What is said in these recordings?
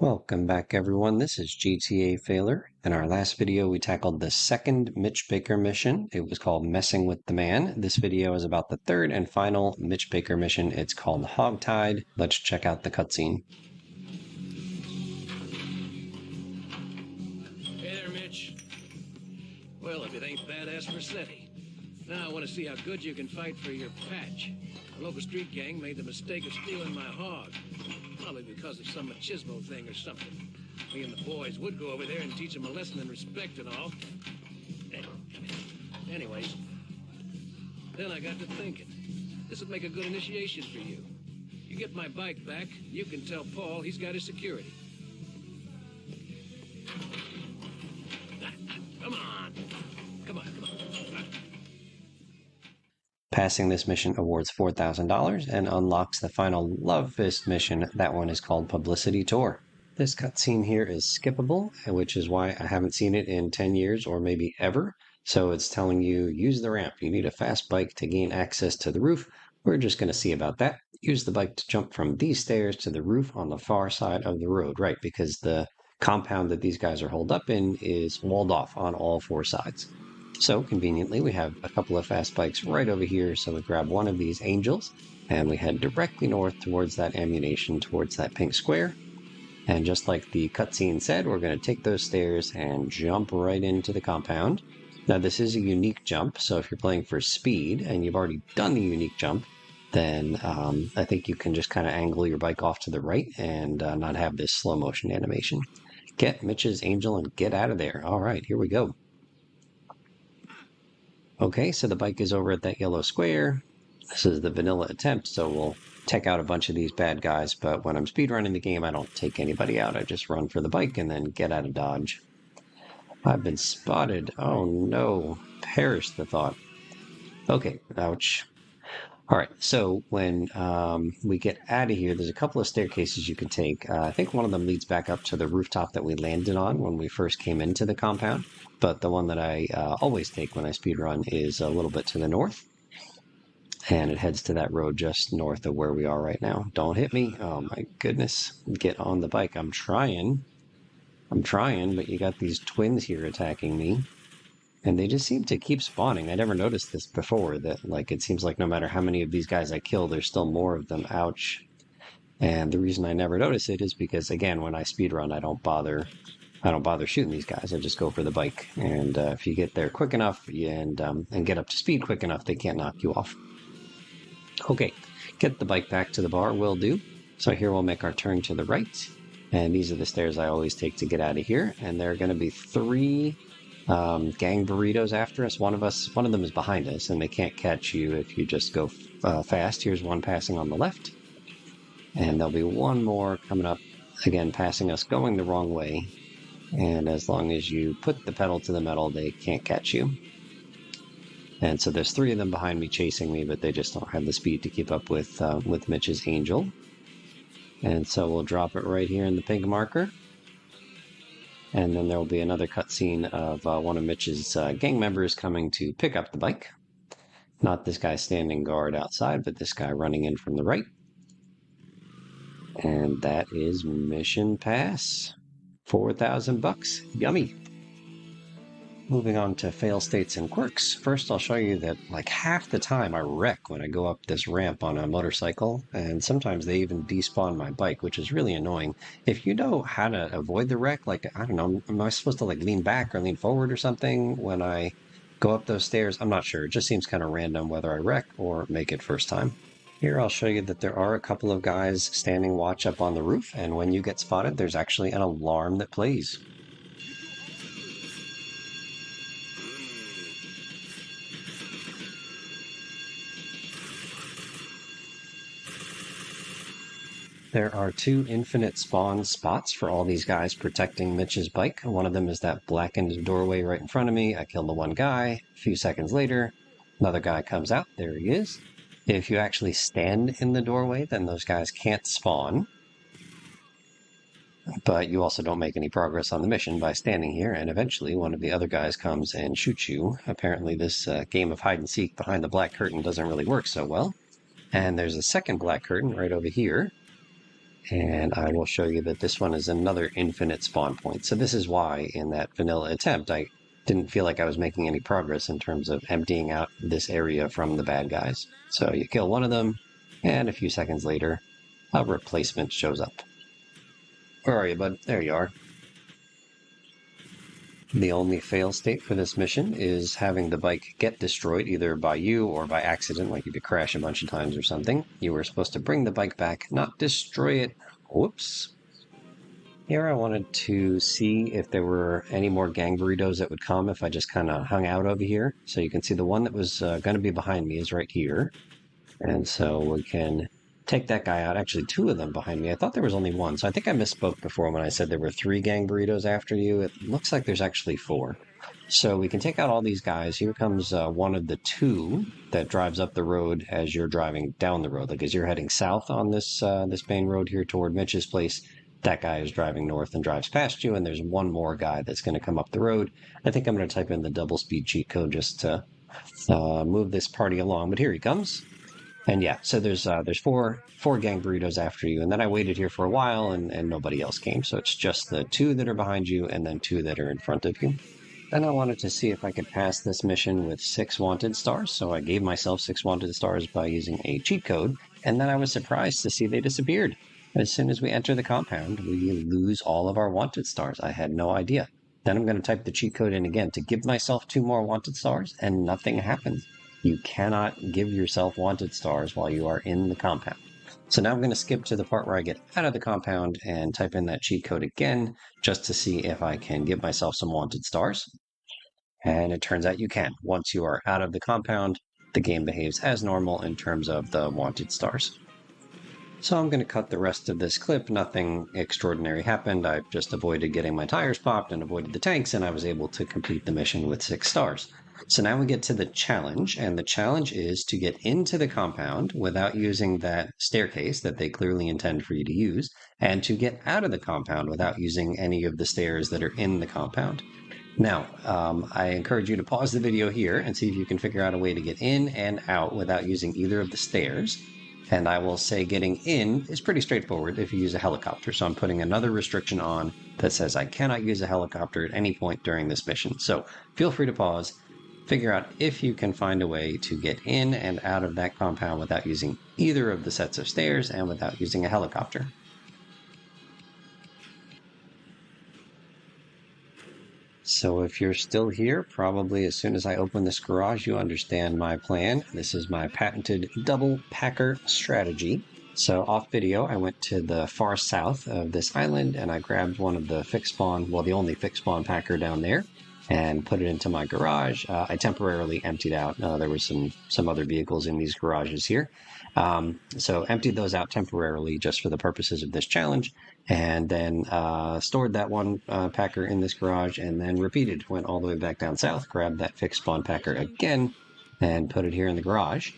Welcome back, everyone. This is GTA Failure. In our last video, we tackled the second Mitch Baker mission. It was called Messing with the Man. This video is about the third and final Mitch Baker mission. It's called Hogtied. Let's check out the cutscene. Hey there, Mitch. Well, if it ain't badass Rossetti. Now I want to see how good you can fight for your patch. A local street gang made the mistake of stealing my hog. Probably because of some machismo thing or something. Me and the boys would go over there and teach them a lesson in respect and all. Anyways, then I got to thinking. This would make a good initiation for you. You get my bike back, you can tell Paul he's got his security. Come on. Come on. Passing this mission awards $4,000 and unlocks the final Love Fist mission. That one is called Publicity Tour. This cutscene here is skippable, which is why I haven't seen it in 10 years or maybe ever. So it's telling you, use the ramp. You need a fast bike to gain access to the roof. We're just going to see about that. Use the bike to jump from these stairs to the roof on the far side of the road, right? Because the compound that these guys are holed up in is walled off on all four sides. So conveniently, we have a couple of fast bikes right over here. So we grab one of these angels and we head directly north towards that ammunition, towards that pink square. And just like the cutscene said, we're going to take those stairs and jump right into the compound. Now, this is a unique jump. So if you're playing for speed and you've already done the unique jump, then I think you can just kind of angle your bike off to the right and not have this slow motion animation. Get Mitch's angel and get out of there. All right, here we go. Okay, so the bike is over at that yellow square. This is the vanilla attempt, so we'll take out a bunch of these bad guys, but when I'm speedrunning the game, I don't take anybody out. I just run for the bike and then get out of dodge. I've been spotted. Oh no, perish the thought. Okay, ouch. All right, so when we get out of here, there's a couple of staircases you can take. I think one of them leads back up to the rooftop that we landed on when we first came into the compound. But the one that I always take when I speedrun is a little bit to the north. And it heads to that road just north of where we are right now. Don't hit me. Oh my goodness. Get on the bike. I'm trying, but you got these twins here attacking me. And they just seem to keep spawning. I never noticed this before, that like it seems like no matter how many of these guys I kill, there's still more of them. Ouch. And the reason I never notice it is because, again, when I speedrun, I don't bother shooting these guys. I just go for the bike. And if you get there quick enough and get up to speed quick enough, they can't knock you off. Okay, get the bike back to the bar will do. So here we'll make our turn to the right. And these are the stairs I always take to get out of here. And there are going to be three gang burritos after us. One of them is behind us, and they can't catch you if you just go fast. Here's one passing on the left, and there'll be one more coming up, again passing us going the wrong way. And as long as you put the pedal to the metal, they can't catch you. And so there's three of them behind me chasing me, but they just don't have the speed to keep up with Mitch's angel. And so we'll drop it right here in the pink marker. And then there will be another cutscene of one of Mitch's gang members coming to pick up the bike. Not this guy standing guard outside, but this guy running in from the right. And that is mission pass. $4,000. Yummy. Moving on to fail states and quirks. First, I'll show you that like half the time I wreck when I go up this ramp on a motorcycle, and sometimes they even despawn my bike, which is really annoying. If you know how to avoid the wreck, like, I don't know, am I supposed to like lean back or lean forward or something when I go up those stairs? I'm not sure. It just seems kind of random whether I wreck or make it first time. Here I'll show you that there are a couple of guys standing watch up on the roof, and when you get spotted, there's actually an alarm that plays. There are two infinite spawn spots for all these guys protecting Mitch's bike. One of them is that blackened doorway right in front of me. I kill the one guy. A few seconds later, another guy comes out. There he is. If you actually stand in the doorway, then those guys can't spawn. But you also don't make any progress on the mission by standing here, and eventually one of the other guys comes and shoots you. Apparently this game of hide and seek behind the black curtain doesn't really work so well. And there's a second black curtain right over here. And I will show you that this one is another infinite spawn point. So this is why in that vanilla attempt, I didn't feel like I was making any progress in terms of emptying out this area from the bad guys. So you kill one of them, and a few seconds later, a replacement shows up. Where are you, bud? There you are. The only fail state for this mission is having the bike get destroyed either by you or by accident, like if you crash a bunch of times or something. You were supposed to bring the bike back, not destroy it. Whoops. Here I wanted to see if there were any more gang burritos that would come if I just kind of hung out over here. So you can see the one that was going to be behind me is right here. And so we can take that guy out. Actually, two of them behind me. I thought there was only one. So I think I misspoke before when I said there were 3 gang burritos after you. It looks like there's actually 4. So we can take out all these guys. Here comes one of the 2 that drives up the road as you're driving down the road. Like as you're heading south on this main road here toward Mitch's place, that guy is driving north and drives past you. And there's one more guy that's going to come up the road. I think I'm going to type in the double speed cheat code just to move this party along. But here he comes. And yeah, so there's four gang burritos after you, and then I waited here for a while, and nobody else came. So it's just the 2 that are behind you, and then 2 that are in front of you. Then I wanted to see if I could pass this mission with 6 wanted stars. So I gave myself 6 wanted stars by using a cheat code, and then I was surprised to see they disappeared. As soon as we enter the compound, we lose all of our wanted stars. I had no idea. Then I'm going to type the cheat code in again to give myself 2 more wanted stars, and nothing happens. You cannot give yourself wanted stars while you are in the compound. So now I'm going to skip to the part where I get out of the compound and type in that cheat code again, just to see if I can give myself some wanted stars. And it turns out you can. Once you are out of the compound, the game behaves as normal in terms of the wanted stars. So I'm going to cut the rest of this clip. Nothing extraordinary happened. I just avoided getting my tires popped and avoided the tanks, and I was able to complete the mission with 6 stars. So now we get to the challenge, and the challenge is to get into the compound without using that staircase that they clearly intend for you to use, and to get out of the compound without using any of the stairs that are in the compound. Now, I encourage you to pause the video here and see if you can figure out a way to get in and out without using either of the stairs. And I will say getting in is pretty straightforward if you use a helicopter. So I'm putting another restriction on that says I cannot use a helicopter at any point during this mission. So feel free to pause, figure out if you can find a way to get in and out of that compound without using either of the sets of stairs and without using a helicopter. So if you're still here, probably as soon as I open this garage, you understand my plan. This is my patented double packer strategy. So off video, I went to the far south of this island and I grabbed one of the fixed spawn, well, the only fixed spawn packer down there, and put it into my garage. I temporarily emptied out. There were some other vehicles in these garages here. So emptied those out temporarily just for the purposes of this challenge, and then stored that one packer in this garage, and then repeated. Went all the way back down south, grabbed that fixed spawn packer again, and put it here in the garage.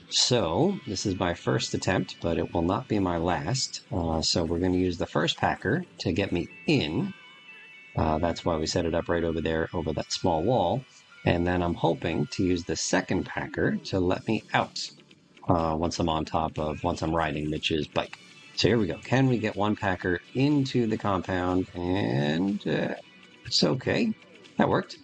So this is my first attempt, but it will not be my last. So we're going to use the first packer to get me in. That's why we set it up right over there, over that small wall. And then I'm hoping to use the second packer to let me out once I'm riding Mitch's bike. So here we go. Can we get one packer into the compound? And it's okay. That worked.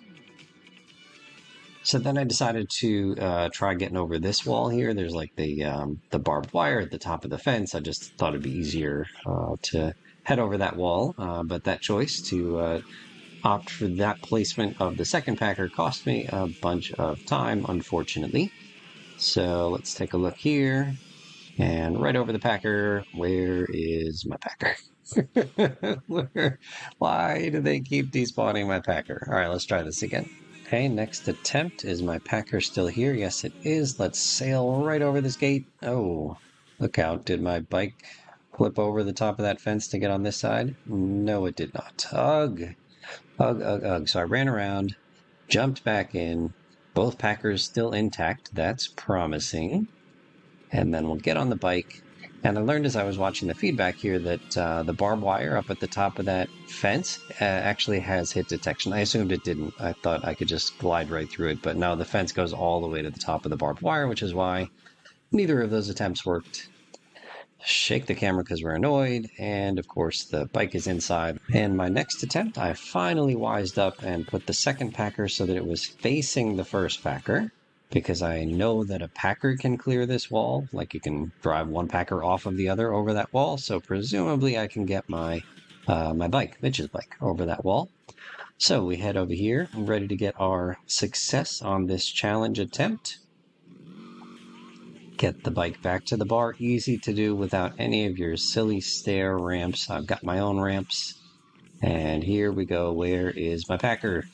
So then I decided to try getting over this wall here. There's like the barbed wire at the top of the fence. I just thought it'd be easier to head over that wall. But that choice to opt for that placement of the second packer cost me a bunch of time, unfortunately. So let's take a look here. And right over the packer, where is my packer? Why do they keep despawning my packer? All right, let's try this again. Okay, next attempt. Is my packer still here? Yes, it is. Let's sail right over this gate. Oh, look out. Did my bike flip over the top of that fence to get on this side? No, it did not. Ugh. Ugh, ugh, ugh. So I ran around, jumped back in. Both packers still intact. That's promising. And then we'll get on the bike. And I learned as I was watching the feedback here that the barbed wire up at the top of that fence actually has hit detection. I assumed it didn't. I thought I could just glide right through it. But no, the fence goes all the way to the top of the barbed wire, which is why neither of those attempts worked. shake the camera because we're annoyed, and of course the bike is inside. And my next attempt, I finally wised up and put the second packer so that it was facing the first packer, because I know that a packer can clear this wall, like you can drive one packer off of the other over that wall, so presumably I can get my bike, Mitch's bike, over that wall. So we head over here, ready to get our success on this challenge attempt. Get the bike back to the bar, easy to do without any of your silly stair ramps. I've got my own ramps. And here we go. Where is my packer?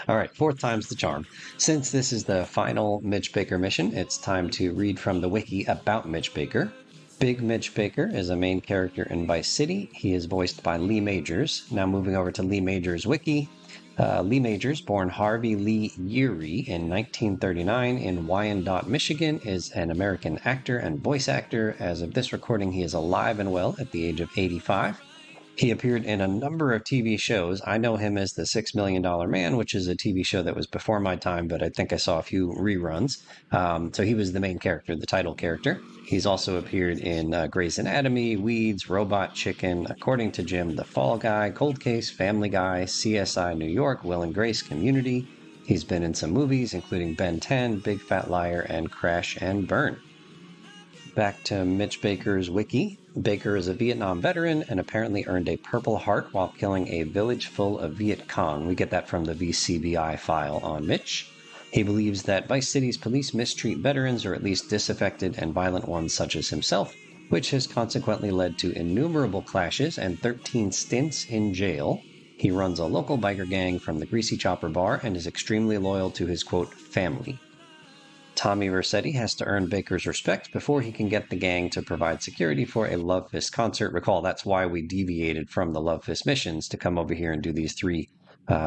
All right, fourth time's the charm. Since this is the final Mitch Baker mission, it's time to read from the wiki about Mitch Baker. Big Mitch Baker is a main character in Vice City. He is voiced by Lee Majors. Now moving over to Lee Majors' wiki. Lee Majors, born Harvey Lee Yeary in 1939 in Wyandotte, Michigan, is an American actor and voice actor. As of this recording, he is alive and well at the age of 85. He appeared in a number of TV shows. I know him as the $6 Million Man, which is a TV show that was before my time, but I think I saw a few reruns. So he was the main character, the title character. He's also appeared in Grey's Anatomy, Weeds, Robot Chicken, According to Jim, The Fall Guy, Cold Case, Family Guy, CSI New York, Will and Grace, Community. He's been in some movies, including Ben 10, Big Fat Liar, and Crash and Burn. Back to Mitch Baker's wiki. Baker is a Vietnam veteran and apparently earned a Purple Heart while killing a village full of Viet Cong. We get that from the VCBI file on Mitch. He believes that Vice City's police mistreat veterans, or at least disaffected and violent ones such as himself, which has consequently led to innumerable clashes and 13 stints in jail. He runs a local biker gang from the Greasy Chopper Bar and is extremely loyal to his, quote, family. Tommy Vercetti has to earn Baker's respect before he can get the gang to provide security for a Love Fist concert. Recall, that's why we deviated from the Love Fist missions to come over here and do these three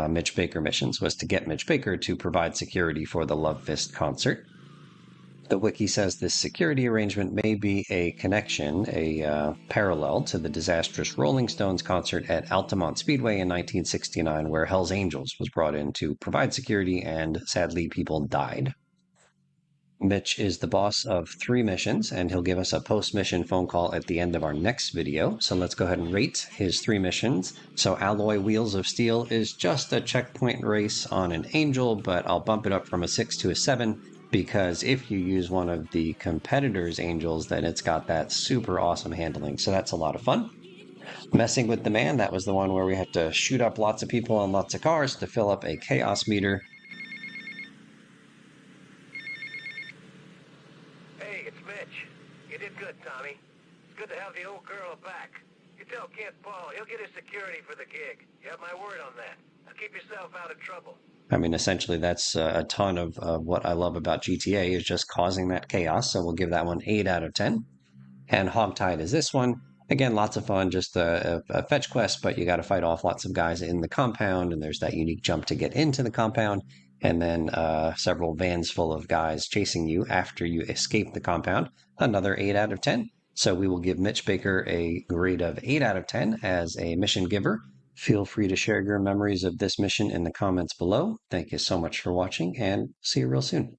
Mitch Baker missions, was to get Mitch Baker to provide security for the Love Fist concert. The wiki says this security arrangement may be a connection, a parallel to the disastrous Rolling Stones concert at Altamont Speedway in 1969, where Hell's Angels was brought in to provide security, and sadly, people died. Mitch is the boss of 3 missions, and he'll give us a post-mission phone call at the end of our next video. So let's go ahead and rate his 3 missions. So Alloy Wheels of Steel is just a checkpoint race on an Angel, but I'll bump it up from a 6 to a 7, because if you use one of the competitors' Angels, then it's got that super awesome handling. So that's a lot of fun. Messing with the Man, that was the one where we had to shoot up lots of people and lots of cars to fill up a chaos meter. Good, Tommy. It's good to have the old girl back. You tell Kent Paul, he'll get his security for the gig. You have my word on that. Now keep yourself out of trouble. I mean, essentially, that's a ton of what I love about GTA is just causing that chaos. So we'll give that one 8 out of 10. And Hogtied is this one. Again, lots of fun, just a fetch quest, but you got to fight off lots of guys in the compound, and there's that unique jump to get into the compound, and then several vans full of guys chasing you after you escape the compound. Another 8 out of 10. So we will give Mitch Baker a grade of 8 out of 10 as a mission giver. Feel free to share your memories of this mission in the comments below. Thank you so much for watching, and see you real soon.